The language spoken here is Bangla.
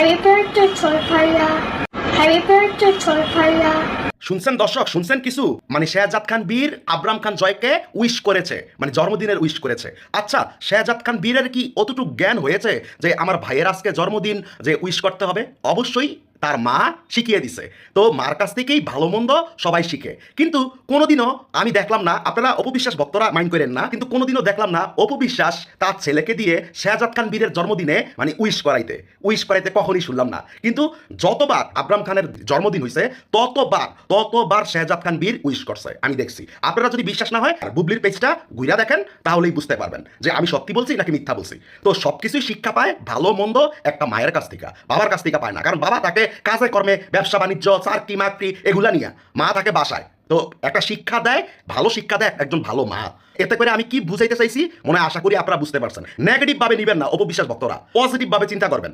Happy birthday, Toy Faria. Happy birthday, Toy Faria. শুনছেন দর্শক, শুনছেন কিছু? মানে শেহজাদ খান বীর আবরাম খান জয়কে উইশ করেছে, মানে জন্মদিনের উইশ করেছে। আচ্ছা, শেহজাদ খান বীরের কি অতটুকু জ্ঞান হয়েছে যে আমার ভাইয়ের আজকে জন্মদিন যে উইশ করতে হবে? অবশ্যই তার মা শিখিয়ে দিছে। তো মার কাছ থেকেই ভালো মন্দ সবাই শিখে। কিন্তু কোনোদিনও আমি দেখলাম না, আপনারা অপবিশ্বাস ভক্তরা মাইন্ড করেন না, কিন্তু কোনোদিনও দেখলাম না অপবিশ্বাস তার ছেলেকে দিয়ে শেহজাদ খান বীরের জন্মদিনে মানে উইশ করাইতে কখনই শুনলাম না। কিন্তু যতবার আবরাম খানের জন্মদিন হয়েছে ততবার শেহজাদ খান বীর উইশ করছে আমি দেখছি। আপনারা যদি বিশ্বাস না হয় আর বুবলির পেজটা ঘুরা দেখেন তাহলেই বুঝতে পারবেন যে আমি সত্যি বলছি নাকি মিথ্যা বলছি। তো সবকিছুই শিক্ষা পায় ভালো মন্দ একটা মায়ের কাছ থেকে, বাবার কাছ থেকে পায় না। কারণ বাবা তাকে কাজে কর্মে, ব্যবসা বাণিজ্য, চাকরি মাকরি এগুলা নিয়ে, মা তাকে বাসায়। তো একটা শিক্ষা দেয়, ভালো শিক্ষা দেয় একজন ভালো মা। এতে করে আমি কি বুঝাইতে চাইছি মনে আশা করি আপনারা বুঝতে পারছেন। নেগেটিভ ভাবে নিবেন না অপবিশ্বাস ভক্তরা, পজিটিভ ভাবে চিন্তা করবেন।